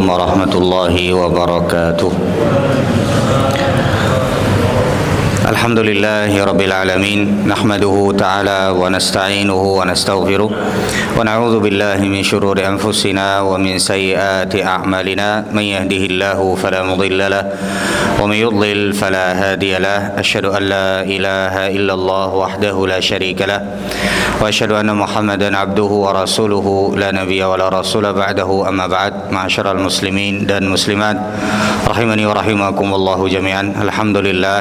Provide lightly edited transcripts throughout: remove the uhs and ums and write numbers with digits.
warahmatullahi wabarakatuh. Alhamdulillahi rabbil alamin. Nahmaduhu ta'ala wa nasta'inuhu wa nastaghfiruh. Wa na'udzu billahi min syururi anfusina wa min sayyiati a'malina. Man yahdihillahu fala mudilla lahu wa man yudlil fala hadiya lahu. Asyhadu an la ilaha illallah wahdahu la syarika lahu wa asyhadu anna Muhammadan abduhu wa rasuluhu la nabiyya wa la rasula ba'dahu. Amma ba'd. Ma'asyiral muslimin dan muslimat rahimani wa rahimakumullahu jami'an. Alhamdulillah,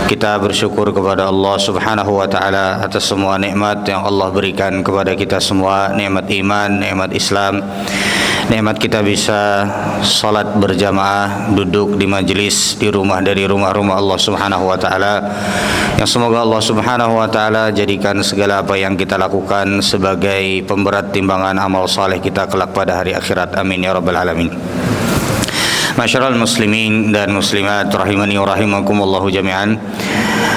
kita bersyukur kepada Allah Subhanahu wa taala atas semua nikmat yang Allah berikan kepada kita semua, nikmat iman, nikmat Islam, nikmat kita bisa salat berjamaah, duduk di majelis di rumah dari rumah-rumah Allah Subhanahu wa taala. Yang semoga Allah Subhanahu wa taala jadikan segala apa yang kita lakukan sebagai pemberat timbangan amal saleh kita kelak pada hari akhirat. Amin ya rabbal alamin. Masyarul muslimin dan muslimat rahimani wa rahimakumullahu jami'an.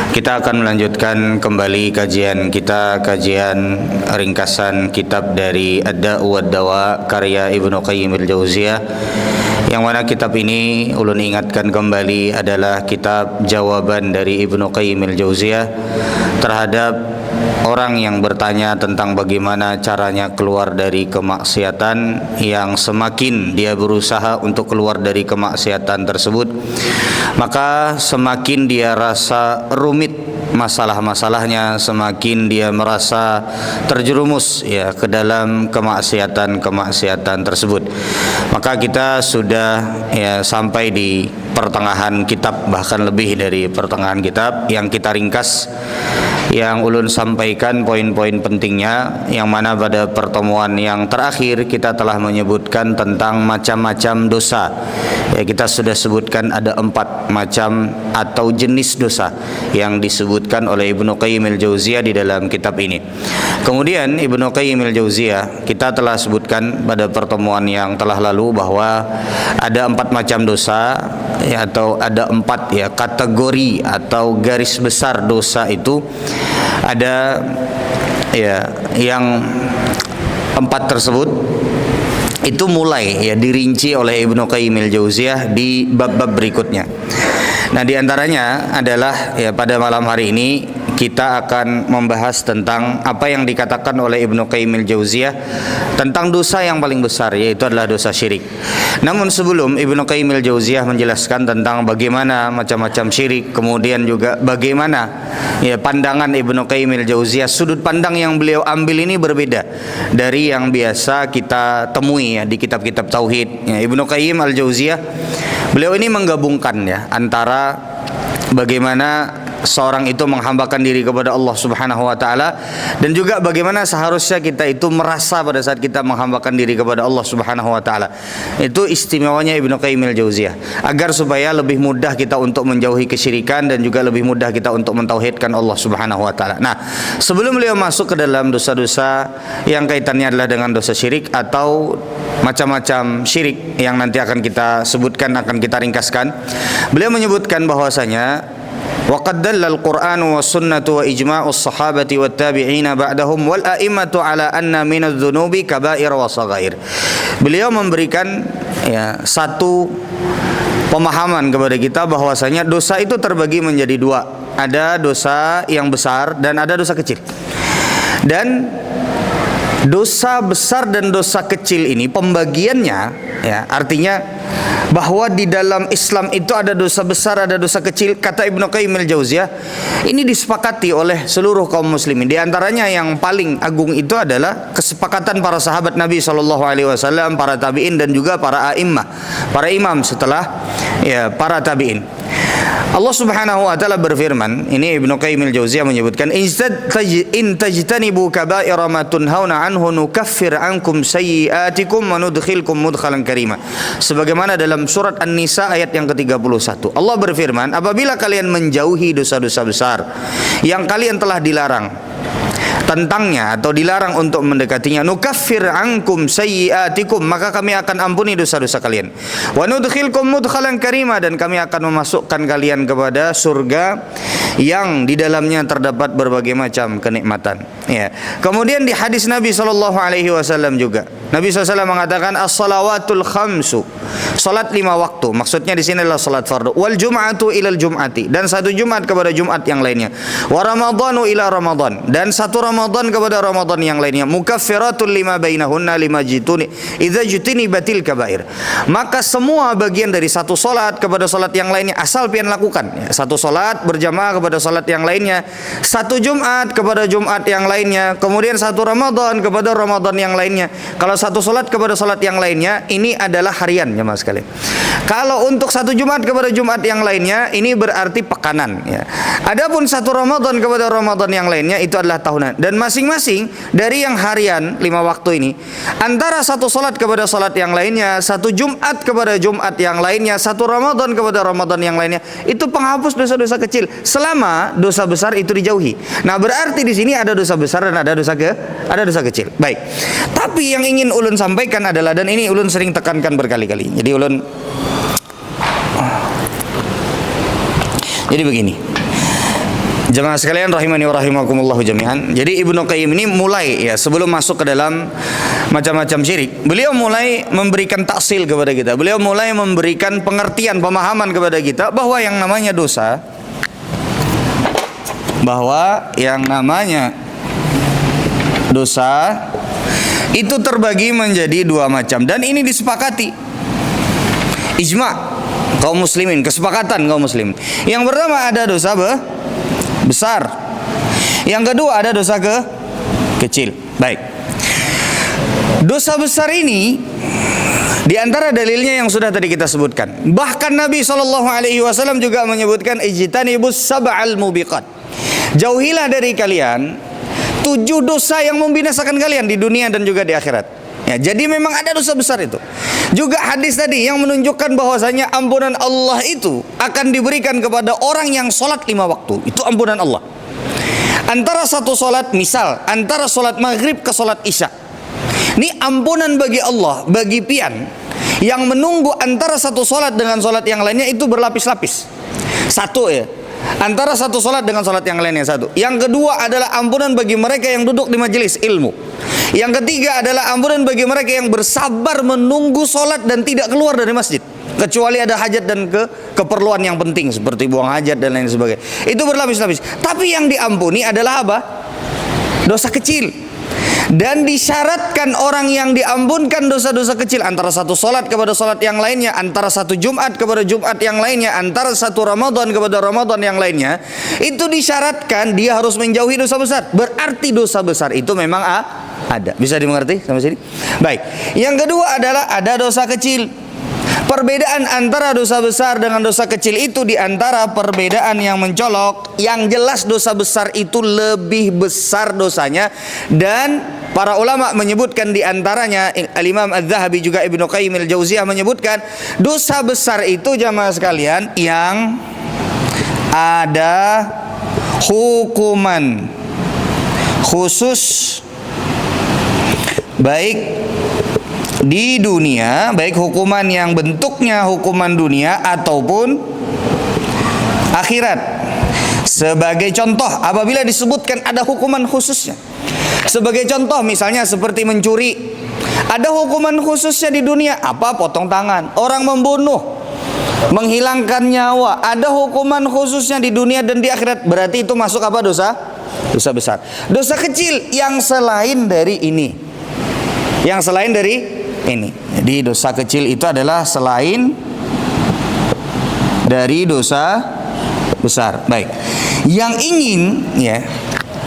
Kita akan melanjutkan kembali kajian kita, kajian ringkasan kitab dari Ad-Da'u wad-Dawa karya Ibnu Qayyim al-Jauziyah, yang mana kitab ini ulun ingatkan kembali adalah kitab jawaban dari Ibnu Qayyim al-Jauziyah terhadap orang yang bertanya tentang bagaimana caranya keluar dari kemaksiatan, yang semakin dia berusaha untuk keluar dari kemaksiatan tersebut, maka semakin dia rasa rumit masalah-masalahnya, semakin dia merasa terjerumus ya ke dalam kemaksiatan tersebut. Maka kita sudah ya sampai di pertengahan kitab, bahkan lebih dari pertengahan kitab, yang kita ringkas, yang ulun sampaikan poin-poin pentingnya, yang mana pada pertemuan yang terakhir kita telah menyebutkan tentang macam-macam dosa. Ya, kita sudah sebutkan ada 4 macam atau jenis dosa yang disebutkan oleh Ibnu Qayyim al-Jauziyah di dalam kitab ini. Kemudian Ibnu Qayyim al-Jauziyah kita telah sebutkan pada pertemuan yang telah lalu bahwa ada 4 macam dosa ya, atau ada 4 ya kategori atau garis besar dosa itu. Ada ya yang 4 tersebut itu mulai ya dirinci oleh Ibnu Qayyim al-Jauziyah di bab-bab berikutnya. Nah, di antaranya adalah ya pada malam hari ini kita akan membahas tentang apa yang dikatakan oleh Ibnu Qayyim al-Jauziyah tentang dosa yang paling besar, yaitu adalah dosa syirik. Namun sebelum Ibnu Qayyim al-Jauziyah menjelaskan tentang bagaimana macam-macam syirik, kemudian juga bagaimana ya pandangan Ibnu Qayyim al-Jauziyah, sudut pandang yang beliau ambil ini berbeda dari yang biasa kita temui ya di kitab-kitab tauhid. Ya, Ibnu Qayyim al-Jauziyah beliau ini menggabungkan ya antara bagaimana seorang itu menghambakan diri kepada Allah Subhanahu wa taala, dan juga bagaimana seharusnya kita itu merasa pada saat kita menghambakan diri kepada Allah Subhanahu wa taala. Itu istimewanya Ibnu Qayyim al-Jauziyah, agar supaya lebih mudah kita untuk menjauhi kesyirikan dan juga lebih mudah kita untuk mentauhidkan Allah Subhanahu wa taala. Nah, sebelum beliau masuk ke dalam dosa-dosa yang kaitannya adalah dengan dosa syirik atau macam-macam syirik yang nanti akan kita sebutkan, akan kita ringkaskan, beliau menyebutkan bahwasanya وَقَدْ دَلَّ الْقُرْآنُ وَالسُّنَّةُ وَإِجْمَاعُ الصَّحَابَةِ وَالتَّابِعِينَ بَعْدَهُمْ وَالْأَئِمَّةُ عَلَى أَنَّ مِنَ الذُّنُوبِ كَبَائِرَ وَصَغَائِرَ. Beliau memberikan ya satu pemahaman kepada kita bahwasanya dosa itu terbagi menjadi 2. Ada dosa yang besar dan ada dosa kecil. Dan dosa besar dan dosa kecil ini pembagiannya ya artinya bahwa di dalam Islam itu ada dosa besar, ada dosa kecil. Kata Ibnu Qayyim al-Jauziyah, ini disepakati oleh seluruh kaum muslimin. Di antaranya yang paling agung itu adalah kesepakatan para sahabat Nabi SAW, para tabi'in, dan juga para a'immah, para imam setelah ya para tabi'in. Allah Subhanahu wa taala berfirman, ini Ibnu Qayyim al-Jauziyah menyebutkan, in tajtanibu kaba'ira ma tunhauna anhu nukaffir ankum sayyi'atikum wa nudkhilkum mudkhalan karima. Sebagaimana dalam surat An-Nisa ayat yang ke-31. Allah berfirman, apabila kalian menjauhi dosa-dosa besar yang kalian telah dilarang, tentangnya atau dilarang untuk mendekatinya, nukaffir ankum sayyiatikum, maka kami akan ampuni dosa-dosa kalian. Wa nudkhilkum mudkhalan karima, dan kami akan memasukkan kalian kepada surga yang di dalamnya terdapat berbagai macam kenikmatan. Ya. Kemudian di hadis Nabi SAW juga, Nabi SAW mengatakan as-salawatul khamsu, salat 5 waktu. Maksudnya di sini adalah salat fardu. Wal jum'atu ilal jum'ati, dan satu Jumat kepada Jumat yang lainnya. Wa ramadhanu ila ramadhan, dan satu Ramadan kepada Ramadan yang lainnya. Mukaffiratul lima bainahunna lima jituni idza jutinibatil kabair. Maka semua bagian dari satu salat kepada salat yang lainnya asal pian lakukan. Ya, satu salat berjamaah kepada salat yang lainnya, satu Jumat kepada Jumat yang lainnya, kemudian satu Ramadan kepada Ramadan yang lainnya. Kalau satu salat kepada salat yang lainnya, ini adalah harian ya Mas sekalian. Kalau untuk satu Jumat kepada Jumat yang lainnya, ini berarti pekanan ya. Adapun satu Ramadan kepada Ramadan yang lainnya, itu adalah tahunan. Dan masing-masing dari yang harian 5 waktu ini, antara satu salat kepada salat yang lainnya, satu Jumat kepada Jumat yang lainnya, satu Ramadan kepada Ramadan yang lainnya, itu penghapus dosa-dosa kecil selama dosa besar itu dijauhi. Nah, berarti di sini ada dosa besar dan ada dosa kecil. Baik. Tapi yang ingin ulun sampaikan adalah, dan ini ulun sering tekankan berkali-kali. Jadi begini. Jemaah sekalian rahimani wa rahimakumullah jami'an. Jadi Ibnu Qayyim ini mulai ya, sebelum masuk ke dalam macam-macam syirik, beliau mulai memberikan taksil kepada kita. Beliau mulai memberikan pengertian, pemahaman kepada kita bahwa yang namanya dosa, itu terbagi menjadi 2 macam, dan ini disepakati ijma' kaum muslimin, kesepakatan kaum muslimin. Yang pertama ada dosa besar, yang kedua ada dosa kecil. Baik. Dosa besar ini di antara dalilnya yang sudah tadi kita sebutkan. Bahkan Nabi SAW juga menyebutkan ijtanibus sab'al mubiqat. Jauhilah dari kalian 7 dosa yang membinasakan kalian di dunia dan juga di akhirat. Ya, jadi memang ada dosa besar itu. Juga hadis tadi yang menunjukkan bahwasanya ampunan Allah itu akan diberikan kepada orang yang sholat 5 waktu. Itu ampunan Allah. Antara satu sholat, misal antara sholat maghrib ke sholat isya, ini ampunan bagi Allah, bagi pian yang menunggu antara satu sholat dengan sholat yang lainnya itu berlapis-lapis. Satu ya, antara satu sholat dengan sholat yang lainnya satu. Yang kedua adalah ampunan bagi mereka yang duduk di majelis ilmu. Yang ketiga adalah ampunan bagi mereka yang bersabar menunggu sholat dan tidak keluar dari masjid, kecuali ada hajat dan keperluan yang penting seperti buang hajat dan lain sebagainya. Itu berlapis-lapis. Tapi yang diampuni adalah apa? Dosa kecil. Dan disyaratkan orang yang diampunkan dosa-dosa kecil antara satu sholat kepada sholat yang lainnya, antara satu Jumat kepada Jumat yang lainnya, antara satu Ramadan kepada Ramadan yang lainnya, itu disyaratkan dia harus menjauhi dosa besar. Berarti dosa besar itu memang ada. Bisa dimengerti sampai sini? Baik. Yang kedua adalah ada dosa kecil. Perbedaan antara dosa besar dengan dosa kecil itu di antara perbedaan yang mencolok. Yang jelas dosa besar itu lebih besar dosanya, dan para ulama menyebutkan di antaranya, Al-Imam Az-Zahabi juga Ibnu Qayyim Al-Jauziyah menyebutkan dosa besar itu jamaah sekalian yang ada hukuman khusus baik di dunia, baik hukuman yang bentuknya hukuman dunia ataupun akhirat. Sebagai contoh, apabila disebutkan ada hukuman khususnya, sebagai contoh misalnya seperti mencuri, ada hukuman khususnya di dunia, apa? Potong tangan. Orang membunuh, menghilangkan nyawa, ada hukuman khususnya di dunia dan di akhirat. Berarti itu masuk apa? Dosa besar. Dosa kecil yang selain dari ini, Jadi dosa kecil itu adalah selain dari dosa besar. Baik. Yang ingin ya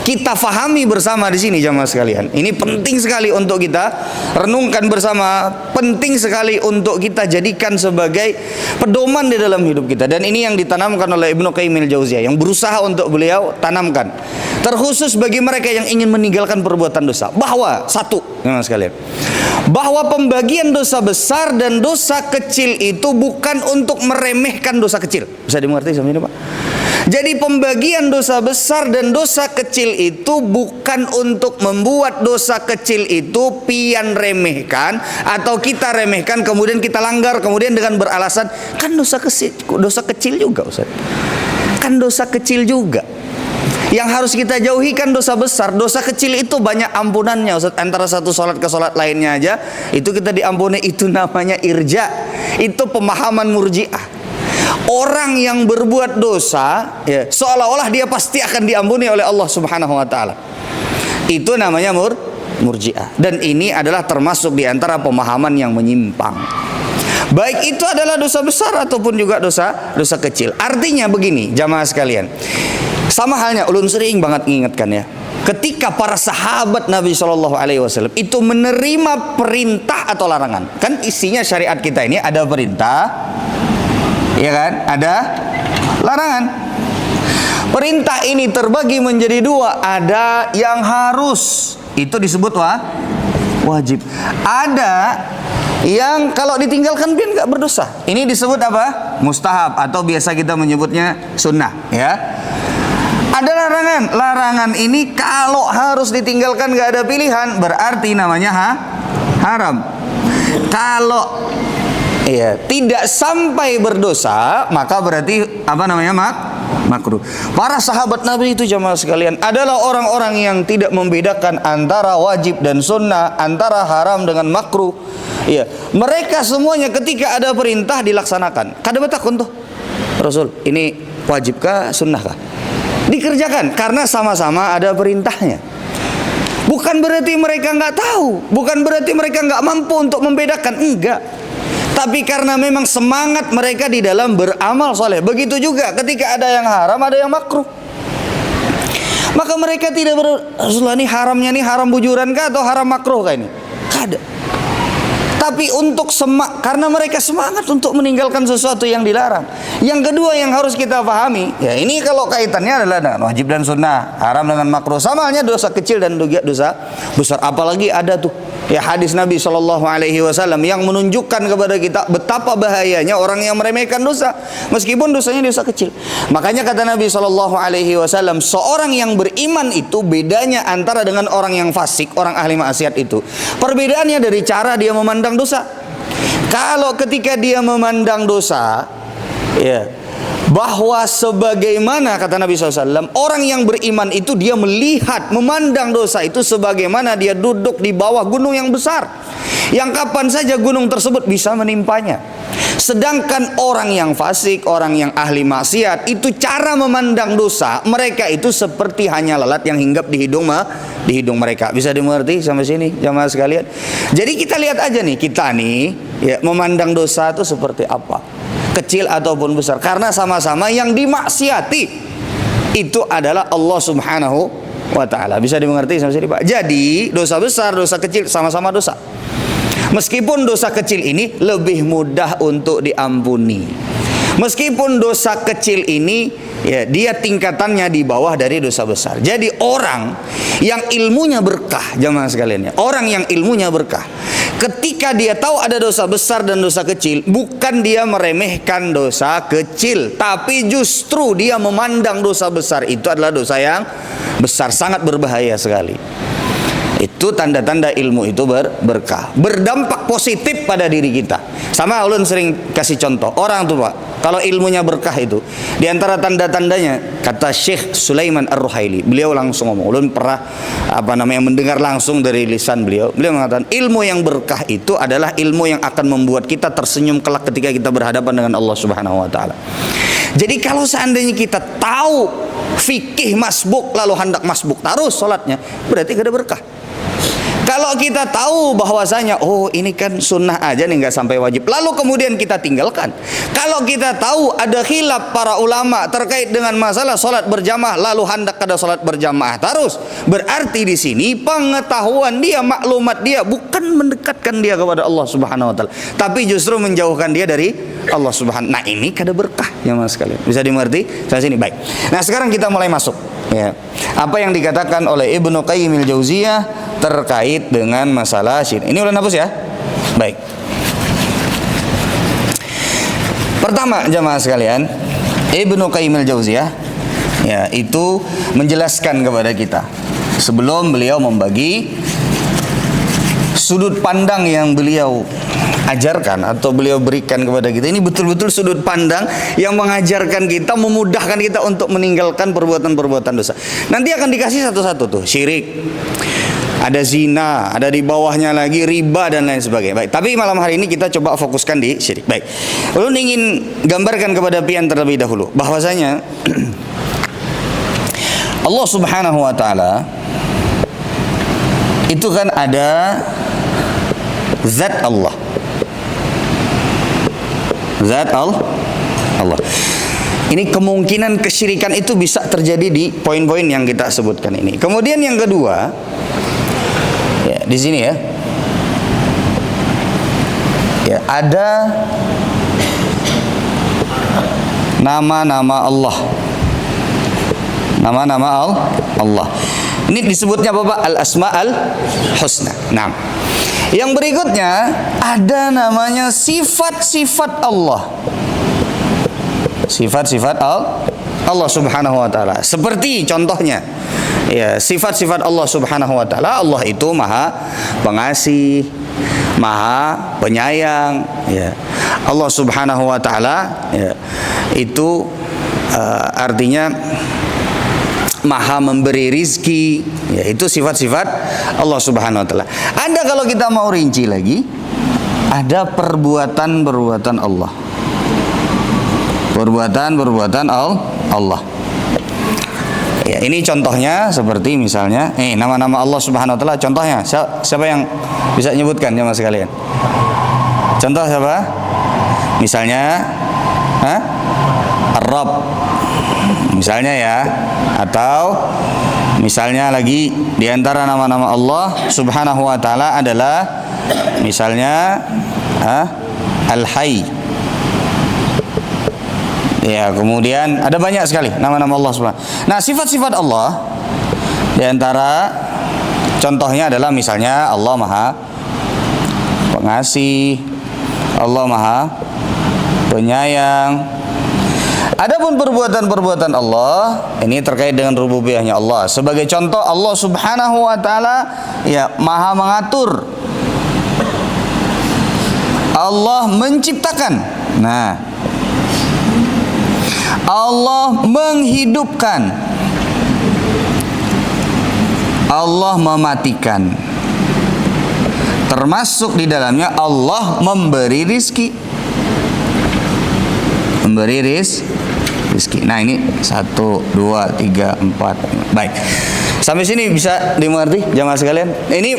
kita fahami bersama di sini jamaah sekalian, ini penting sekali untuk kita renungkan bersama, penting sekali untuk kita jadikan sebagai pedoman di dalam hidup kita. Dan ini yang ditanamkan oleh Ibnu Qayyim Al-Jauziyah, yang berusaha untuk beliau tanamkan, terkhusus bagi mereka yang ingin meninggalkan perbuatan dosa. Bahwa satu, jamaah sekalian, bahwa pembagian dosa besar dan dosa kecil itu bukan untuk meremehkan dosa kecil. Bisa dimengerti sampai ini, Pak? Jadi pembagian dosa besar dan dosa kecil itu bukan untuk membuat dosa kecil itu pian remehkan atau kita remehkan kemudian kita langgar kemudian dengan beralasan kan dosa kecil juga Ustaz. Kan dosa kecil juga. Yang harus kita jauhi kan dosa besar. Dosa kecil itu banyak ampunannya Ustaz. Antara satu sholat ke sholat lainnya aja itu kita diampuni. Itu namanya irja. Itu pemahaman murji'ah. Orang yang berbuat dosa ya, seolah-olah dia pasti akan diampuni oleh Allah Subhanahu wa taala. Itu namanya murji'ah. Dan ini adalah termasuk di antara pemahaman yang menyimpang. Baik itu adalah dosa besar ataupun juga dosa kecil. Artinya begini, jamaah sekalian. Sama halnya ulun sering banget mengingatkan ya. Ketika para sahabat Nabi Shallallahu Alaihi Wasallam itu menerima perintah atau larangan, kan isinya syariat kita ini ada perintah, ya kan? Ada larangan. Perintah ini terbagi menjadi dua. Ada yang harus, itu disebut wajib. Ada yang kalau ditinggalkan dia nggak berdosa. Ini disebut apa? Mustahab atau biasa kita menyebutnya sunnah. Ya. Ada larangan. Larangan ini kalau harus ditinggalkan nggak ada pilihan, berarti namanya haram. Kalau tidak sampai berdosa, maka berarti apa namanya makruh. Para sahabat Nabi itu jamaah sekalian adalah orang-orang yang tidak membedakan antara wajib dan sunnah, antara haram dengan makruh. Ya, mereka semuanya ketika ada perintah dilaksanakan. Kada betakun tuh Rasul, ini wajibkah sunnahkah? Dikerjakan karena sama-sama ada perintahnya. Bukan berarti mereka nggak tahu, bukan berarti mereka nggak mampu untuk membedakan, enggak. Tapi karena memang semangat mereka di dalam beramal soleh. Begitu juga ketika ada yang haram, ada yang makruh. Maka mereka tidak Rasulullah ini haramnya nih haram bujuran kah atau haram makruh kah ini? Kada. Tapi untuk karena mereka semangat untuk meninggalkan sesuatu yang dilarang. Yang kedua yang harus kita pahami, ya ini kalau kaitannya adalah dengan wajib dan sunnah, haram dengan makruh, sama halnya dosa kecil dan dosa besar. Apalagi ada tuh ya hadis Nabi Shallallahu Alaihi Wasallam yang menunjukkan kepada kita betapa bahayanya orang yang meremehkan dosa, meskipun dosanya dosa kecil. Makanya kata Nabi Shallallahu Alaihi Wasallam, seorang yang beriman itu bedanya antara dengan orang yang fasik, orang ahli maksiat itu. Perbedaannya dari cara dia memandang dosa. Kalau ketika dia memandang dosa, ya, bahwa sebagaimana kata Nabi SAW, orang yang beriman itu dia melihat, memandang dosa itu sebagaimana dia duduk di bawah gunung yang besar, yang kapan saja gunung tersebut bisa menimpanya. Sedangkan orang yang fasik, orang yang ahli maksiat, itu cara memandang dosa mereka itu seperti hanya lalat yang hinggap di hidung mereka. Bisa dimengerti sampai sini jamaah sekalian? Jadi kita lihat aja nih, kita nih ya, memandang dosa itu seperti apa, kecil ataupun besar, karena sama-sama yang dimaksiati itu adalah Allah Subhanahu wa ta'ala. Bisa dimengerti sampai sini Pak? Jadi dosa besar, dosa kecil sama-sama dosa. Meskipun dosa kecil ini lebih mudah untuk diampuni. Meskipun dosa kecil ini ya, dia tingkatannya di bawah dari dosa besar. Jadi orang yang ilmunya berkah, jamaah sekalian ya, orang yang ilmunya berkah, ketika dia tahu ada dosa besar dan dosa kecil, bukan dia meremehkan dosa kecil, tapi justru dia memandang dosa besar itu adalah dosa yang besar, sangat berbahaya sekali. Itu tanda-tanda ilmu itu berkah, berdampak positif pada diri kita. Sama ulun sering kasih contoh, orang tuh Pak, kalau ilmunya berkah itu, di antara tanda-tandanya, kata Syekh Sulaiman Ar-Ruhaili, beliau langsung ngomong, ulun pernah mendengar langsung dari lisan beliau mengatakan, ilmu yang berkah itu adalah ilmu yang akan membuat kita tersenyum kelak ketika kita berhadapan dengan Allah Subhanahu wa ta'ala. Jadi kalau seandainya kita tahu fikih masbuk lalu hendak masbuk terus sholatnya, berarti gak ada berkah. Kalau kita tahu bahwasanya oh ini kan sunnah aja nih, nggak sampai wajib, lalu kemudian kita tinggalkan. Kalau kita tahu ada khilaf para ulama terkait dengan masalah sholat berjamaah, lalu hendak ada sholat berjamaah terus, berarti di sini pengetahuan dia, maklumat dia bukan mendekatkan dia kepada Allah Subhanahu wa ta'ala, tapi justru menjauhkan dia dari Allah Subhanahu. Nah ini kada berkah ya mas sekalian. Bisa dimengerti? Sampai sini baik. Nah sekarang kita mulai masuk ya, apa yang dikatakan oleh Ibnu Qayyim al-Jauziyah terkait dengan masalah syirik. Ini udah hapus ya? Baik. Pertama jamaah sekalian, Ibnu Qayyim al-Jauziyah Ya, itu menjelaskan kepada kita sebelum beliau membagi sudut pandang yang beliau ajarkan atau beliau berikan kepada kita. Ini betul-betul sudut pandang yang mengajarkan kita, memudahkan kita untuk meninggalkan perbuatan-perbuatan dosa. Nanti akan dikasih satu-satu tuh, syirik, ada zina, ada di bawahnya lagi riba dan lain sebagainya. Baik, tapi malam hari ini kita coba fokuskan di syirik. Baik, ulun ingin gambarkan kepada pian terlebih dahulu bahwasanya Allah Subhanahu wa taala itu kan ada zat Allah. Zat Allah. Ini kemungkinan kesyirikan itu bisa terjadi di poin-poin yang kita sebutkan ini. Kemudian yang kedua, ya, di sini ya. Ya, ada nama-nama Allah. Nama-nama Allah. Ini disebutnya apa Pak? Al-Asma'ul Husna. Nah, yang berikutnya ada namanya sifat-sifat Allah. Sifat-sifat Allah Subhanahu wa taala. Seperti contohnya, ya, sifat-sifat Allah Subhanahu wa taala, Allah itu Maha Pengasih, Maha Penyayang, ya. Allah Subhanahu wa taala, ya, itu artinya Maha memberi rizki, ya, itu sifat-sifat Allah Subhanahu wa taala. Ada, kalau kita mau rinci lagi, ada perbuatan-perbuatan Allah. Perbuatan-perbuatan Allah. Ya, ini contohnya seperti misalnya nama-nama Allah Subhanahu wa taala, contohnya siapa yang bisa nyebutkan jemaah sekalian? Contoh siapa? Misalnya Ar-Rabb. Misalnya ya, atau misalnya lagi di antara nama-nama Allah Subhanahu wa taala adalah misalnya Al-Hayy. Ya, kemudian ada banyak sekali nama-nama Allah Subhanahu. Nah, sifat-sifat Allah di antara contohnya adalah misalnya Allah Maha Pengasih, Allah Maha Penyayang. Adapun perbuatan-perbuatan Allah ini terkait dengan rububiyahnya Allah. Sebagai contoh, Allah Subhanahu wa taala, ya, Maha mengatur. Allah menciptakan. Nah, Allah menghidupkan. Allah mematikan. Termasuk di dalamnya Allah memberi rizki. Memberi rizki. Nah, ini 1, 2, 3, 4. Baik, sampai sini bisa dimengerti jamaah sekalian? Ini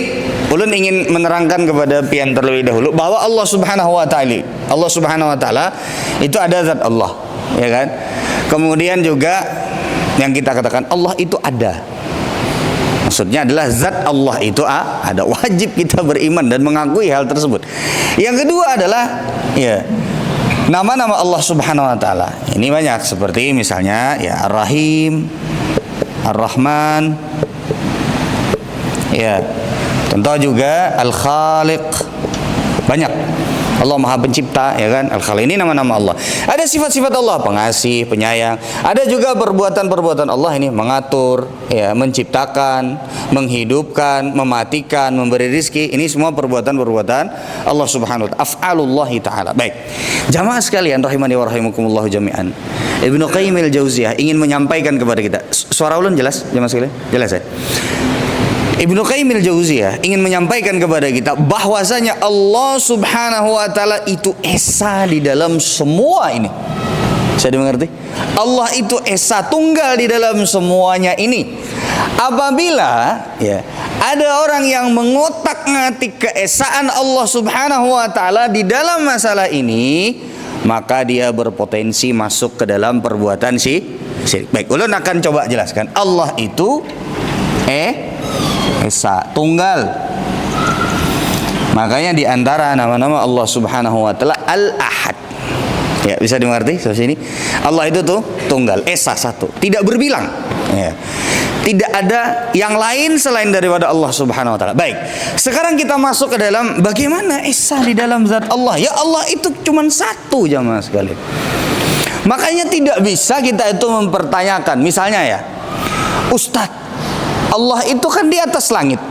ulun ingin menerangkan kepada pian terlebih dahulu bahwa Allah Subhanahu wa taala itu ada zat Allah, ya kan? Kemudian juga yang kita katakan Allah itu ada. Maksudnya adalah zat Allah itu ada. Wajib kita beriman dan mengakui hal tersebut. Yang kedua adalah, ya, nama-nama Allah Subhanahu wa taala. Ini banyak, seperti misalnya ya Ar-Rahim, Ar-Rahman. Ya. Contoh juga Al-Khaliq. Banyak. Allah Maha Pencipta, ya kan? Al-Khaliq, ini nama-nama Allah. Ada sifat-sifat Allah, Pengasih, Penyayang. Ada juga perbuatan-perbuatan Allah ini mengatur, ya, menciptakan, menghidupkan, mematikan, memberi rizki. Ini semua perbuatan-perbuatan Allah Subhanahu wa taala, af'alullahi taala. Baik. Jamaah sekalian rahimani wa rahimakumullah jami'an. Ibnu Qayyim al-Jauziyah ingin menyampaikan kepada kita. Suara ulun jelas, jamaah sekalian? Jelas ya? Ibnu Qayyim al-Jauziyah ingin menyampaikan kepada kita bahwasanya Allah Subhanahu wa taala itu esa di dalam semua ini. Bisa dimengerti? Allah itu esa, tunggal di dalam semuanya ini. Apabila, ya, ada orang yang mengotak-ngatik keesaan Allah Subhanahu wa taala di dalam masalah ini, maka dia berpotensi masuk ke dalam perbuatan syirik. Baik, ulun akan coba jelaskan. Allah itu esa, tunggal. Makanya di antara nama-nama Allah Subhanahu wa taala Al-Ahad. Ya, bisa dimengerti sampai sini? Allah itu tuh tunggal, esa, satu, tidak berbilang. Ya. Tidak ada yang lain selain daripada Allah Subhanahu wa taala. Baik. Sekarang kita masuk ke dalam bagaimana esa di dalam zat Allah. Ya, Allah itu cuma satu, jamaah sekalian. Makanya tidak bisa kita itu mempertanyakan. Misalnya ya, Ustadz, Allah itu kan di atas langit.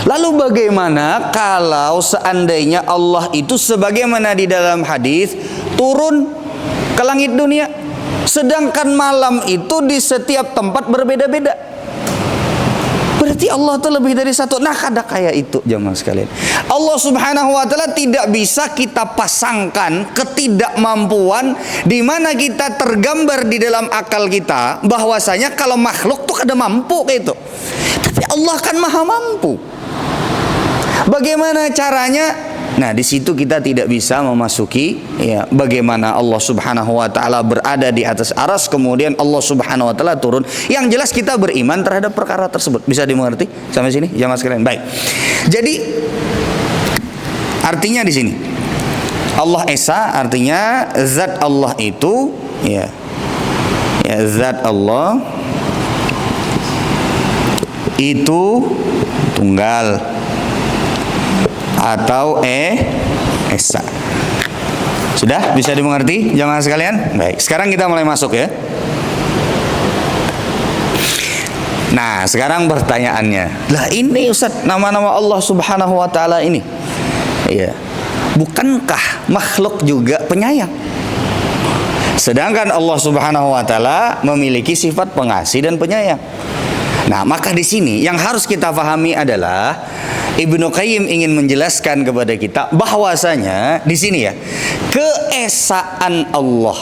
Lalu bagaimana kalau seandainya Allah itu sebagaimana di dalam hadis turun ke langit dunia, sedangkan malam itu di setiap tempat berbeda-beda? Berarti Allah itu lebih dari satu. Nah, ada kayak itu jemaah sekalian. Allah Subhanahu wa taala tidak bisa kita pasangkan ketidakmampuan di mana kita tergambar di dalam akal kita bahwasanya kalau makhluk tuh kada mampu kayak itu. Tapi Allah kan maha mampu. Bagaimana caranya? Nah, di situ kita tidak bisa memasuki ya bagaimana Allah Subhanahu wa taala berada di atas aras, kemudian Allah Subhanahu wa taala turun. Yang jelas kita beriman terhadap perkara tersebut. Bisa dimengerti sampai sini jamaah sekalian? Baik. Jadi artinya di sini Allah Esa artinya zat Allah itu ya zat Allah itu tunggal atau Esa. Sudah bisa dimengerti jamaah sekalian? Baik, sekarang kita mulai masuk ya. Nah, sekarang pertanyaannya, lah ini Ustaz, nama-nama Allah Subhanahu wa taala ini, iya, bukankah makhluk juga penyayang? Sedangkan Allah Subhanahu wa taala memiliki sifat pengasih dan penyayang. Nah, maka di sini yang harus kita pahami adalah Ibnu Qayyim ingin menjelaskan kepada kita bahwasanya di sini ya, keesaan Allah,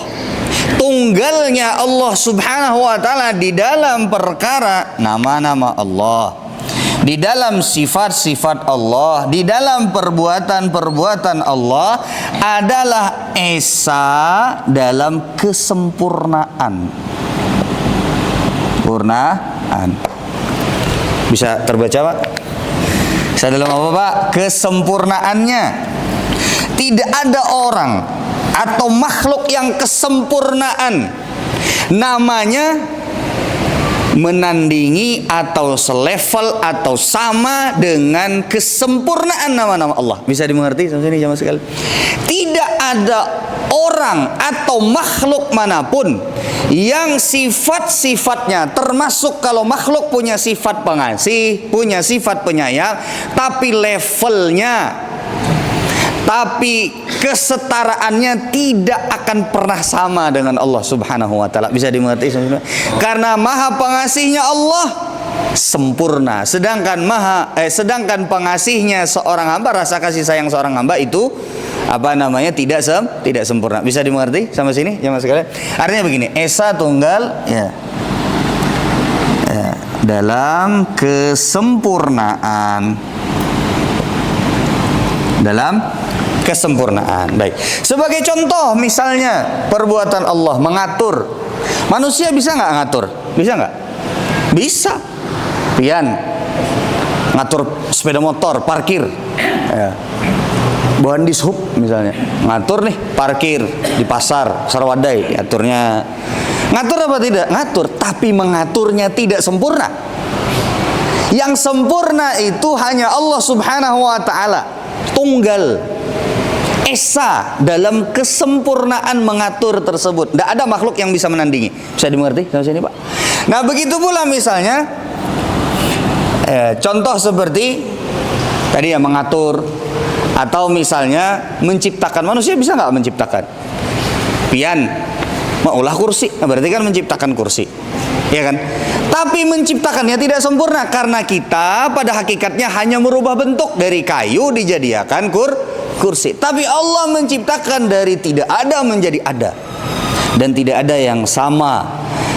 tunggalnya Allah Subhanahu wa taala di dalam perkara nama-nama Allah, di dalam sifat-sifat Allah, di dalam perbuatan-perbuatan Allah adalah esa dalam kesempurnaan. Bisa terbaca, Pak? Saya dalam apa, Pak? Kesempurnaannya. Tidak ada orang atau makhluk yang kesempurnaan namanya menandingi atau selevel atau sama dengan kesempurnaan nama-nama Allah. Bisa dimengerti sampai sini jamaah sekalian? Tidak ada orang atau makhluk manapun yang sifat-sifatnya, termasuk kalau makhluk punya sifat pengasih, punya sifat penyayang, tapi levelnya, tapi kesetaraannya tidak akan pernah sama dengan Allah Subhanahu wa taala. Bisa dimengerti? Karena maha pengasihnya Allah sempurna, sedangkan pengasihnya seorang hamba, rasa kasih sayang seorang hamba itu tidak sempurna. Bisa dimengerti sampai sini jemaah sekalian? Artinya begini, esa tunggal ya dalam kesempurnaan. Baik. Sebagai contoh misalnya perbuatan Allah mengatur. Manusia bisa nggak ngatur? Bisa nggak? Bisa. Pian ngatur sepeda motor, parkir. Ya. Bahan dishub misalnya, ngatur nih parkir di pasar Sarwadai, aturnya. Ngatur apa tidak? Ngatur, tapi mengaturnya tidak sempurna. Yang sempurna itu hanya Allah Subhanahu wa taala. Tunggal, esa dalam kesempurnaan mengatur tersebut. Tidak ada makhluk yang bisa menandingi. Bisa dimengerti sampai sini, Pak? Nah, begitu pula misalnya contoh seperti tadi ya, mengatur, atau misalnya menciptakan. Manusia bisa nggak menciptakan? Pian maulah kursi, berarti kan menciptakan kursi, ya kan? Tapi menciptakannya tidak sempurna karena kita pada hakikatnya hanya merubah bentuk dari kayu dijadikan kursi. Tapi Allah menciptakan dari tidak ada menjadi ada, dan tidak ada yang sama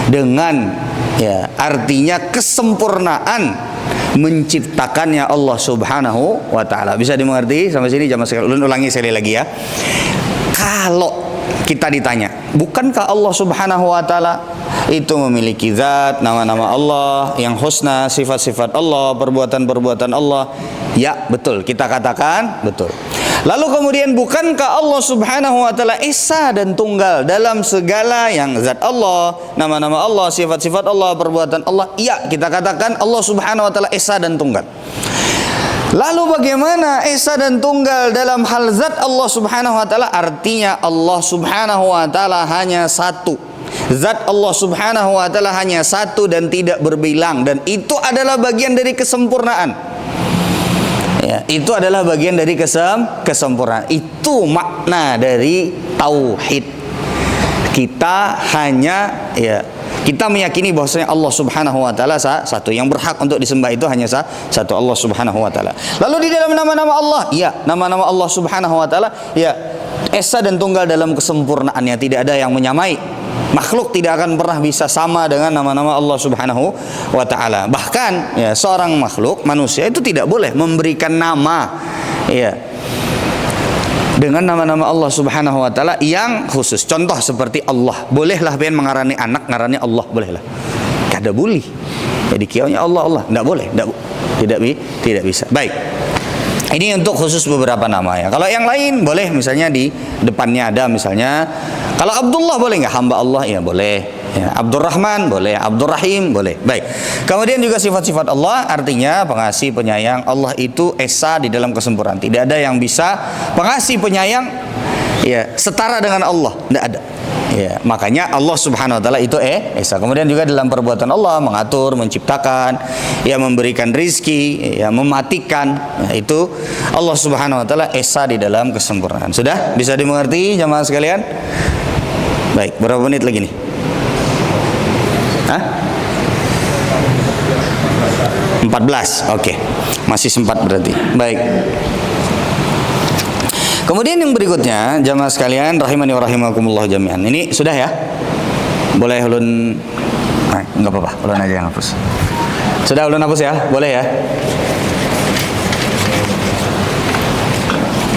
dengan ya artinya kesempurnaan menciptakannya Allah Subhanahu wa taala. Bisa dimengerti sampai sini jamaah sekalian? Ulangi sekali lagi ya. Kalau kita ditanya, bukankah Allah Subhanahu wa taala itu memiliki zat, nama-nama Allah yang husna, sifat-sifat Allah, perbuatan-perbuatan Allah? Ya, betul. Kita katakan betul. Lalu kemudian, bukankah Allah Subhanahu wa taala esa dan tunggal dalam segala yang zat Allah, nama-nama Allah, sifat-sifat Allah, perbuatan Allah? Ya, kita katakan Allah Subhanahu wa taala esa dan tunggal. Lalu bagaimana esa dan tunggal dalam hal zat Allah Subhanahu wa taala? Artinya Allah Subhanahu wa taala hanya satu. Zat Allah Subhanahu wa taala hanya satu dan tidak berbilang, dan itu adalah bagian dari kesempurnaan. Ya, itu adalah bagian dari kesempurnaan. Itu makna dari tauhid. Kita hanya kita meyakini bahwasanya Allah Subhanahu wa taala satu, yang berhak untuk disembah itu hanya satu, Allah Subhanahu wa taala. Lalu di dalam nama-nama Allah, nama-nama Allah Subhanahu wa taala esa dan tunggal dalam kesempurnaannya, tidak ada yang menyamai. Makhluk tidak akan pernah bisa sama dengan nama-nama Allah Subhanahu wa taala. Bahkan seorang makhluk manusia itu tidak boleh memberikan nama dengan nama-nama Allah Subhanahu wa taala yang khusus. Contoh seperti Allah, bolehlah pian mengarani anak ngarani Allah, bolehlah. Kada boleh. Jadi kiaunya Allah, enggak boleh, tidak bisa. Baik. Ini untuk khusus beberapa nama ya. Kalau yang lain boleh, misalnya di depannya ada misalnya, kalau Abdullah boleh nggak? Hamba Allah ya boleh. Ya, Abdurrahman boleh, Abdurrahim boleh. Baik. Kemudian juga sifat-sifat Allah, artinya pengasih, penyayang. Allah itu esa di dalam kesempurnaan. Tidak ada yang bisa pengasih, penyayang setara dengan Allah, tidak ada. Ya, makanya Allah Subhanahu wa taala itu esa. Kemudian juga dalam perbuatan Allah mengatur, menciptakan, memberikan rizki, mematikan. Itu Allah Subhanahu wa taala esa di dalam kesempurnaan. Sudah bisa dimengerti jamaah sekalian? Baik, berapa menit lagi nih? 14. Oke. Masih sempat berarti. Baik. Kemudian yang berikutnya, jamaah sekalian rahimani wa rahimakumullah jami'an. Ini sudah ya? Boleh ulun enggak apa-apa, ulun aja yang hapus. Sudah ulun hapus ya? Boleh ya?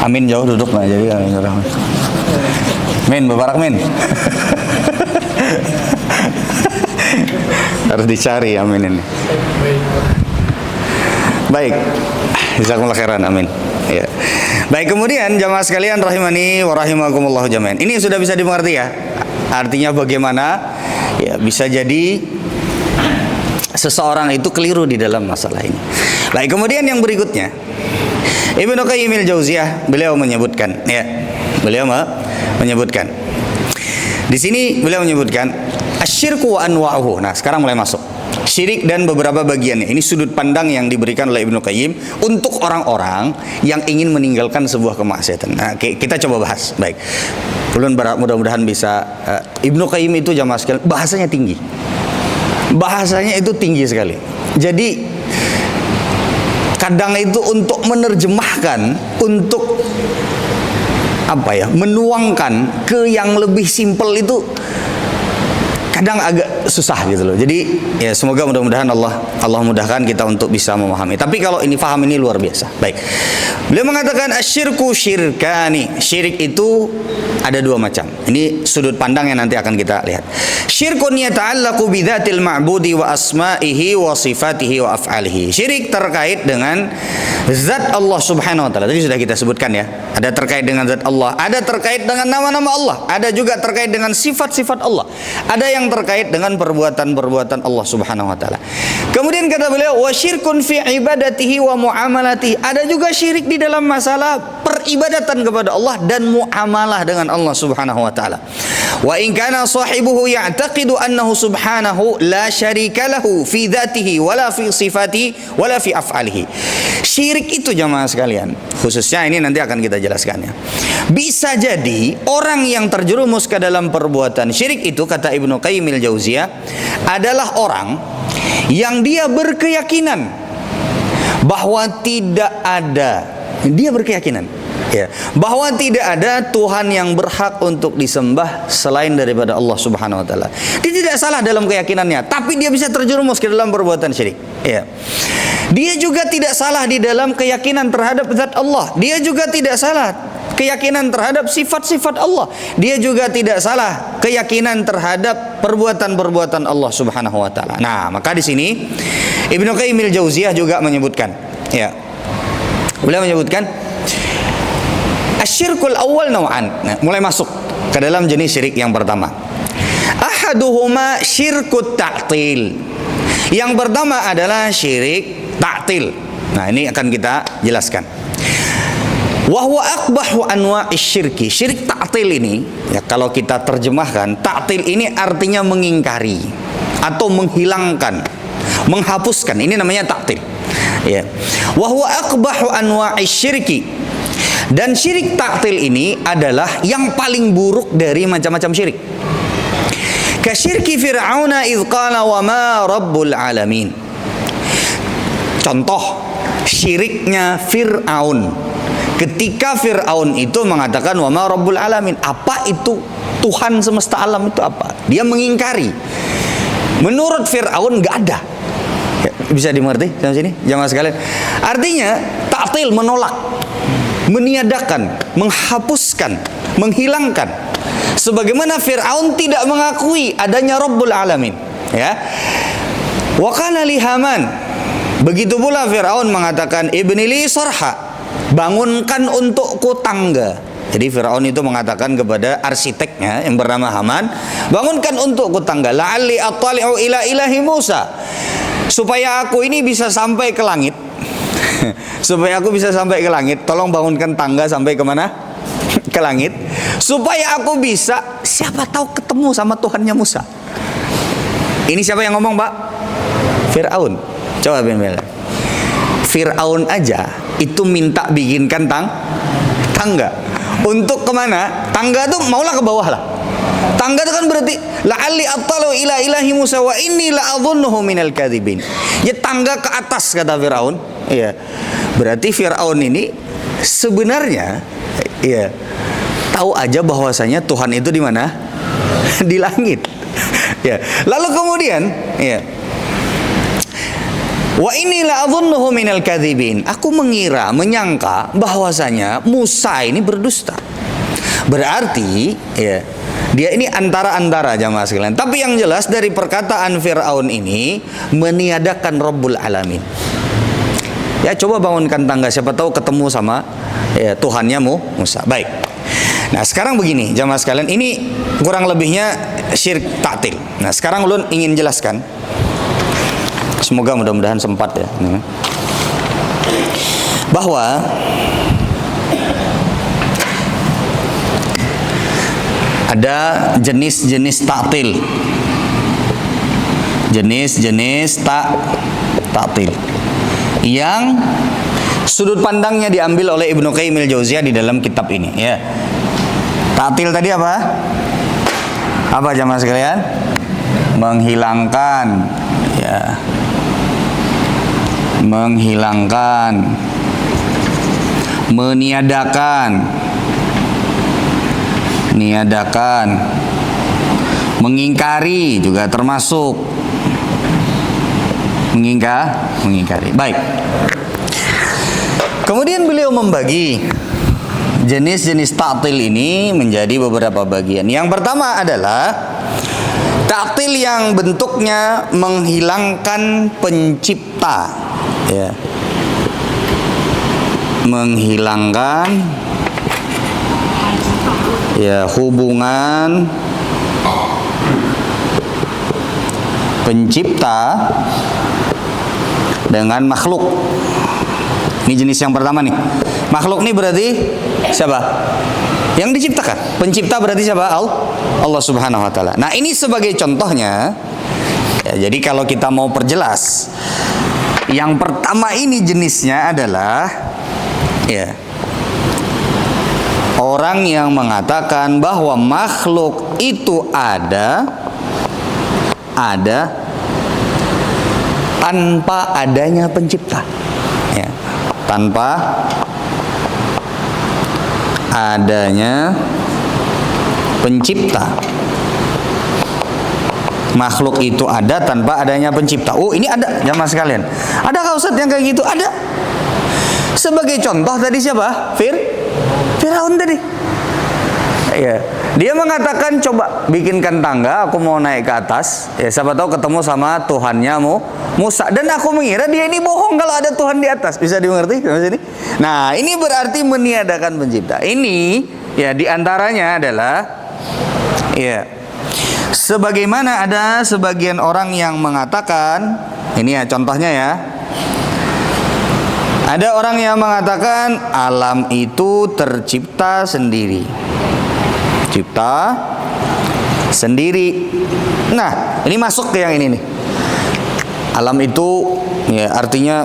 Amin jauh duduk lah jadi Min, bapak Min. Harus dicari amin ini. Baik. Jazakumullah khairan, amin. Ya. Baik, kemudian jamaah sekalian rahimani wa rahimakumullah jami'an. Ini sudah bisa dimengerti ya? Artinya bagaimana bisa jadi seseorang itu keliru di dalam masalah ini. Baik, kemudian yang berikutnya, Ibnu Qayyim al-Jauziyah beliau menyebutkan menyebutkan. Di sini beliau menyebutkan asyirku wa anwa'uhu. Nah, sekarang mulai masuk. Syirik dan beberapa bagiannya. Ini sudut pandang yang diberikan oleh Ibnu Qayyim untuk orang-orang yang ingin meninggalkan sebuah kemaksiatan. Nah, kita coba bahas. Baik. Mudah-mudahan bisa. Ibnu Qayyim itu jamaah sekalian bahasanya tinggi. Bahasanya itu tinggi sekali. Jadi kadang itu untuk menerjemahkan, untuk menuangkan ke yang lebih simpel itu kadang agak susah gitu loh. Jadi semoga mudah-mudahan Allah mudahkan kita untuk bisa memahami. Tapi kalau ini paham ini luar biasa. Baik. Beliau mengatakan asyirku syirkani. Syirik itu ada dua macam. Ini sudut pandang yang nanti akan kita lihat. Syirkun yata'allaqu bidzatil ma'budi wa asma'ihi wa sifatihi wa af'alihi. Syirik terkait dengan zat Allah Subhanahu wa taala. Tadi sudah kita sebutkan ya. Ada terkait dengan zat Allah, ada terkait dengan nama-nama Allah, ada juga terkait dengan sifat-sifat Allah. Ada yang terkait dengan perbuatan-perbuatan Allah Subhanahu wa taala. Kemudian kata beliau, wa syirkun fi ibadatihi wa muamalatihi. Ada juga syirik di dalam masalah peribadatan kepada Allah dan muamalah dengan Allah Subhanahu wa taala. Wa in kana sahibuhu ya'taqidu annahu subhanahu la syarika lahu fi dzatihi wala fi sifatihi wala fi af'alihi. Syirik itu jamaah sekalian, khususnya ini nanti akan kita jelaskannya. Bisa jadi orang yang terjerumus ke dalam perbuatan syirik itu, kata Ibnu Qayyim al-Jauziyah, adalah orang yang dia berkeyakinan bahwa tidak ada, dia berkeyakinan bahwa tidak ada Tuhan yang berhak untuk disembah selain daripada Allah Subhanahu wa taala. Dia tidak salah dalam keyakinannya, tapi dia bisa terjerumus ke dalam perbuatan syirik. Dia juga tidak salah di dalam keyakinan terhadap zat Allah. Dia juga tidak salah keyakinan terhadap sifat-sifat Allah. Dia juga tidak salah keyakinan terhadap perbuatan-perbuatan Allah Subhanahu wa taala. Nah, maka di sini Ibnu Qayyim al-Jauziyah juga menyebutkan, beliau menyebutkan asyirkul awal naw'an. Nah, mulai masuk ke dalam jenis syirik yang pertama. Ahaduhuma syirkut ta'til. Yang pertama adalah syirik ta'til. Nah, ini akan kita jelaskan. Wa huwa aqbahu anwa'ish syirki. Syirik ta'til ini, ya kalau kita terjemahkan, ta'til ini artinya mengingkari atau menghilangkan, menghapuskan. Ini namanya ta'til. Ya. Wa huwa aqbahu anwa'ish syirki. Dan syirik ta'til ini adalah yang paling buruk dari macam-macam syirik. Kasyirki Fir'auna idh qala wa ma rabbul alamin. Contoh syiriknya Fir'aun. Ketika Fir'aun itu mengatakan wa ma rabbul alamin, apa itu Tuhan semesta alam itu apa? Dia mengingkari. Menurut Fir'aun nggak ada. Ya, bisa dimengerti sampai sini jamaah sekalian? Artinya ta'til, menolak, meniadakan, menghapuskan, menghilangkan. Sebagaimana Fir'aun tidak mengakui adanya Rabbul Alamin, ya. Wa qala li Haman, begitu pula Fir'aun mengatakan ibni li sarha, bangunkan untukku tangga. Jadi Fir'aun itu mengatakan kepada arsiteknya yang bernama Haman, bangunkan untukku tangga, la'alli attali'u ila ilahi Musa, supaya aku ini bisa sampai ke langit. Supaya aku bisa sampai ke langit, tolong bangunkan tangga sampai kemana? Ke langit, supaya aku bisa, siapa tahu ketemu sama Tuhannya Musa. Ini siapa yang ngomong, Pak? Fir'aun. Coba benar-benar. Fir'aun aja itu minta bikinkan tangga. Untuk kemana? Tangga itu maulah ke bawah lah. Tangga itu kan berarti la'alli attalu ila ilahi Musa wa inni la'adhunnuhu minal kadhibin. Ya, tangga ke atas kata Firaun. Iya. Berarti Firaun ini sebenarnya iya tahu aja bahwasanya Tuhan itu di mana? Di langit. Ya. Lalu kemudian ya, wa inni la'adhunnuhu minal kadhibin. Aku mengira, menyangka bahwasanya Musa ini berdusta. Berarti ya, dia ini antara-antara jamaah sekalian. Tapi yang jelas dari perkataan Fir'aun ini meniadakan Rabbul Alamin. Ya, coba bangunkan tangga, siapa tahu ketemu sama ya, Tuhannya Musa. Baik. Nah, sekarang begini jamaah sekalian, ini kurang lebihnya syirik ta'til. Nah, sekarang ulun ingin jelaskan. Semoga mudah-mudahan sempat ya. Bahwa ada jenis-jenis ta'til. Jenis-jenis ta'til yang sudut pandangnya diambil oleh Ibnu Qayyim al-Jauziyah di dalam kitab ini, ya. Ta'til tadi apa? Apa jamaah sekalian? Menghilangkan, ya. Menghilangkan, meniadakan, mengingkari juga termasuk mengingkari. Baik. Kemudian beliau membagi jenis-jenis ta'til ini menjadi beberapa bagian. Yang pertama adalah ta'til yang bentuknya menghilangkan pencipta, ya. Menghilangkan ya hubungan pencipta dengan makhluk. Ini jenis yang pertama nih. Makhluk ini berarti siapa? Yang diciptakan. Pencipta berarti siapa? Allah Subhanahu wa taala. Nah, ini sebagai contohnya. Ya, jadi kalau kita mau perjelas, yang pertama ini jenisnya adalah ya, orang yang mengatakan bahwa makhluk itu ada tanpa adanya pencipta, ya, tanpa adanya pencipta. Makhluk itu ada tanpa adanya pencipta. Oh, ini ada jamaah sekalian. Adakah Ustaz yang kayak gitu? Ada. Sebagai contoh tadi siapa? Fir'aun tadi. Ya, dia mengatakan coba bikinkan tangga, aku mau naik ke atas. Ya, siapa tahu ketemu sama Tuhannya Musa. Dan aku mengira dia ini bohong kalau ada Tuhan di atas. Bisa dimengerti sampai sini? Nah, ini berarti meniadakan pencipta. Ini ya diantaranya adalah ya, sebagaimana ada sebagian orang yang mengatakan, ini ya contohnya ya, Ada orang yang mengatakan alam itu tercipta sendiri. Cipta sendiri. Nah, ini masuk ke yang ini nih. Alam itu ya artinya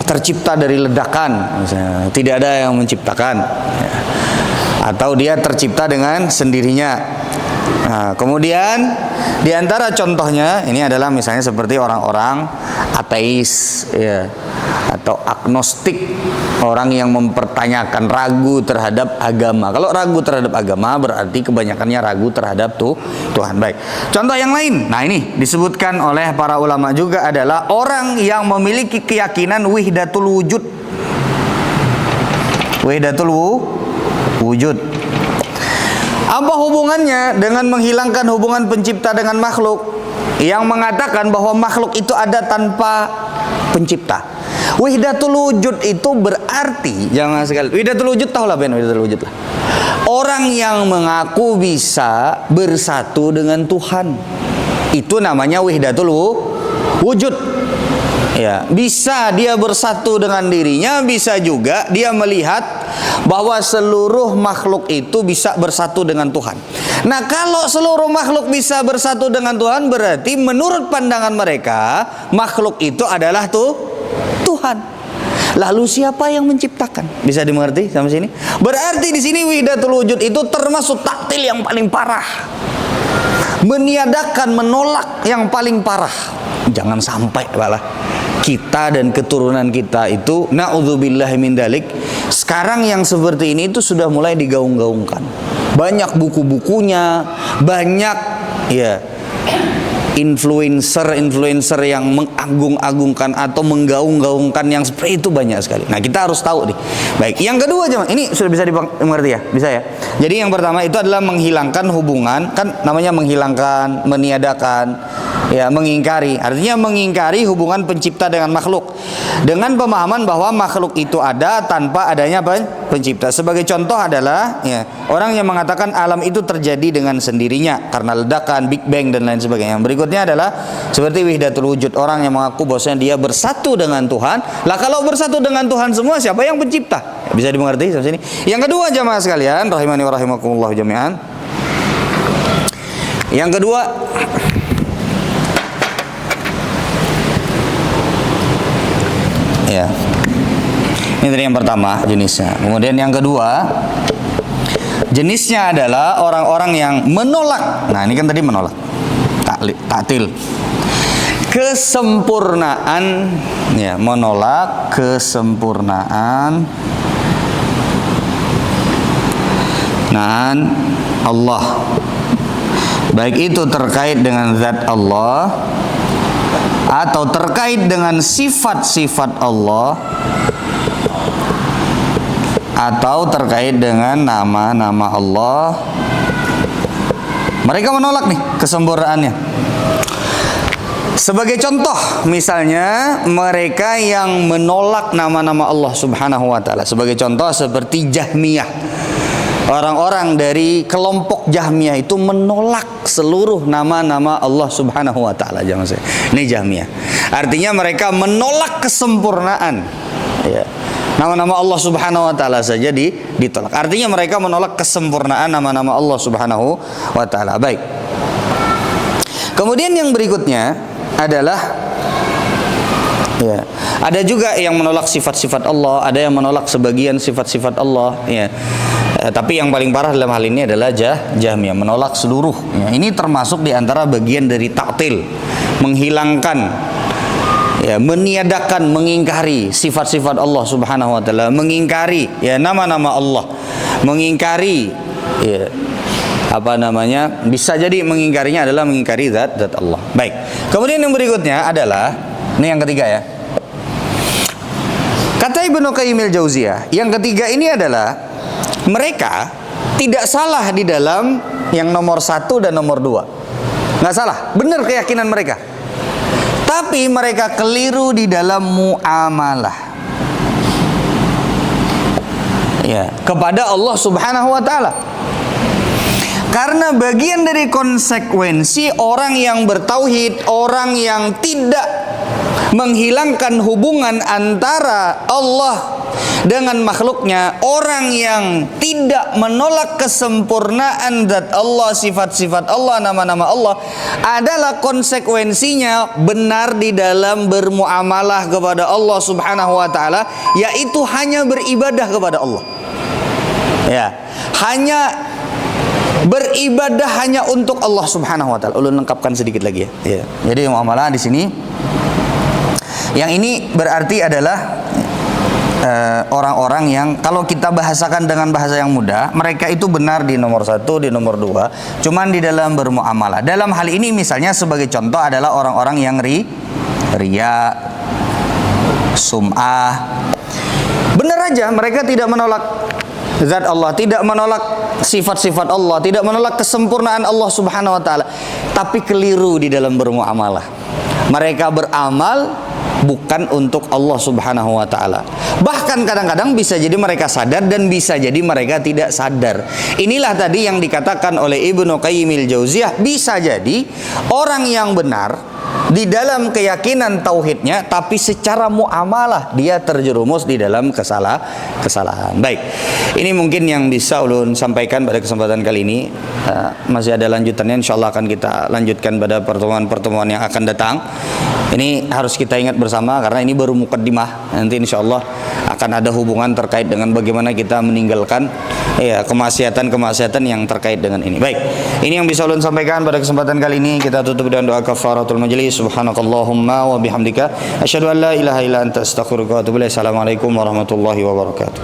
tercipta dari ledakan, misalnya. Tidak ada yang menciptakan ya. Atau dia tercipta dengan sendirinya. Nah, kemudian di antara contohnya ini adalah misalnya seperti orang-orang ateis ya, atau agnostik, orang yang mempertanyakan, ragu terhadap agama. Kalau ragu terhadap agama berarti kebanyakannya ragu terhadap Tuhan. Baik. Contoh yang lain. Nah, ini disebutkan oleh para ulama juga adalah orang yang memiliki keyakinan wahdatul wujud. Wahdatul wujud. Apa hubungannya dengan menghilangkan hubungan pencipta dengan makhluk? Yang mengatakan bahwa makhluk itu ada tanpa pencipta. Wahdatul wujud itu berarti, jangan sekali. Wahdatul wujud tahu lah, Ben, wahdatul wujud lah. Orang yang mengaku bisa bersatu dengan Tuhan. Itu namanya wahdatul wujud. Ya, bisa dia bersatu dengan dirinya, bisa juga dia melihat bahwa seluruh makhluk itu bisa bersatu dengan Tuhan. Nah, kalau seluruh makhluk bisa bersatu dengan Tuhan, berarti menurut pandangan mereka makhluk itu adalah Tuhan. Lalu siapa yang menciptakan? Bisa dimengerti sampai sini? Berarti di sini wahdatul wujud itu termasuk taktil yang paling parah. Meniadakan, menolak yang paling parah. Jangan sampai malah kita dan keturunan kita itu, na'udzubillahi min dalik, sekarang yang seperti ini itu sudah mulai digaung-gaungkan. Banyak buku-bukunya, banyak ya influencer yang mengagung-agungkan atau menggaung-gaungkan yang seperti itu banyak sekali. Nah, kita harus tahu nih. Baik, yang kedua jemaah, ini sudah bisa dimengerti ya? Bisa ya? Jadi yang pertama itu adalah menghilangkan hubungan, kan namanya menghilangkan, meniadakan, ya, mengingkari. Artinya mengingkari hubungan pencipta dengan makhluk. Dengan pemahaman bahwa makhluk itu ada tanpa adanya pencipta. Sebagai contoh adalah ya, orang yang mengatakan alam itu terjadi dengan sendirinya karena ledakan, Big Bang dan lain sebagainya. Berikutnya adalah seperti wahdatul wujud, orang yang mengaku bahwasanya dia bersatu dengan Tuhan. Lah kalau bersatu dengan Tuhan semua, siapa yang pencipta? Bisa dimengerti sampai sini? Yang kedua jamaah sekalian, rahimani wa rahimakumullah jami'an. Yang kedua, ya, ini tadi yang pertama jenisnya. Kemudian yang kedua jenisnya adalah orang-orang yang menolak. Nah, ini kan tadi menolak, taktil, kesempurnaan, ya, menolak kesempurnaan Allah, baik itu terkait dengan zat Allah atau terkait dengan sifat-sifat Allah atau terkait dengan nama-nama Allah. Mereka menolak nih kesempurnaannya. Sebagai contoh, misalnya mereka yang menolak nama-nama Allah Subhanahu wa taala. Sebagai contoh seperti Jahmiyah. Orang-orang dari kelompok Jahmiyah itu menolak seluruh nama-nama Allah Subhanahu wa taala. Jangan saya. Ini Jahmiyah. Artinya mereka menolak kesempurnaan. Ya. Nama-nama Allah Subhanahu wa taala saja ditolak. Artinya mereka menolak kesempurnaan nama-nama Allah Subhanahu wa taala. Baik. Kemudian yang berikutnya adalah, ya, ada juga yang menolak sifat-sifat Allah, ada yang menolak sebagian sifat-sifat Allah, ya. Tapi yang paling parah dalam hal ini adalah Jahmiyah, menolak seluruh. Ya, ini termasuk di antara bagian dari taktil, menghilangkan, ya, meniadakan, mengingkari sifat-sifat Allah Subhanahu wa taala, mengingkari, ya, nama-nama Allah, mengingkari, ya, apa namanya, bisa jadi mengingkarinya adalah mengingkari zat Allah. Baik. Kemudian yang berikutnya adalah, ini yang ketiga ya. Kata Ibnu Qayyim al-Jauziyah, yang ketiga ini adalah mereka tidak salah di dalam yang nomor 1 dan nomor 2. Nggak salah, benar keyakinan mereka. Tapi mereka keliru di dalam muamalah, ya, kepada Allah Subhanahu wa taala. Karena bagian dari konsekuensi orang yang bertauhid, orang yang tidak menghilangkan hubungan antara Allah dengan makhluknya, orang yang tidak menolak kesempurnaan zat Allah, sifat-sifat Allah, nama-nama Allah, adalah konsekuensinya benar di dalam bermuamalah kepada Allah Subhanahu wa taala, yaitu hanya beribadah kepada Allah. Ya, hanya beribadah hanya untuk Allah Subhanahu wa taala. Ulun lengkapkan sedikit lagi ya. Ya. Jadi muamalah di sini yang ini berarti adalah orang-orang yang kalau kita bahasakan dengan bahasa yang mudah, mereka itu benar di nomor 1, di nomor 2, cuman di dalam bermuamalah. Dalam hal ini misalnya sebagai contoh adalah orang-orang yang riya, sum'ah. Benar aja mereka tidak menolak zat Allah, tidak menolak sifat-sifat Allah, tidak menolak kesempurnaan Allah Subhanahu wa taala, tapi keliru di dalam bermuamalah. Mereka beramal bukan untuk Allah Subhanahu wa taala. Bahkan kadang-kadang bisa jadi mereka sadar dan bisa jadi mereka tidak sadar. Inilah tadi yang dikatakan oleh Ibnu Qayyim al-Jauziyah, bisa jadi orang yang benar di dalam keyakinan tauhidnya, tapi secara muamalah dia terjerumus di dalam kesalahan. Baik, ini mungkin yang bisa ulun sampaikan pada kesempatan kali ini. Masih ada lanjutannya, insyaallah akan kita lanjutkan pada pertemuan-pertemuan yang akan datang. Ini harus kita ingat bersama karena ini baru mukaddimah. Nanti insyaallah akan ada hubungan terkait dengan bagaimana kita meninggalkan kemaksiatan-kemaksiatan yang terkait dengan ini. Baik, ini yang bisa ulun sampaikan pada kesempatan kali ini. Kita tutup dengan doa kafaratul majlis. Subhanakallahumma wa bihamdika asyhadu an la ilaha illa anta astaghfiruka wa atubu ilaik. Assalamualaikum warahmatullahi wabarakatuh.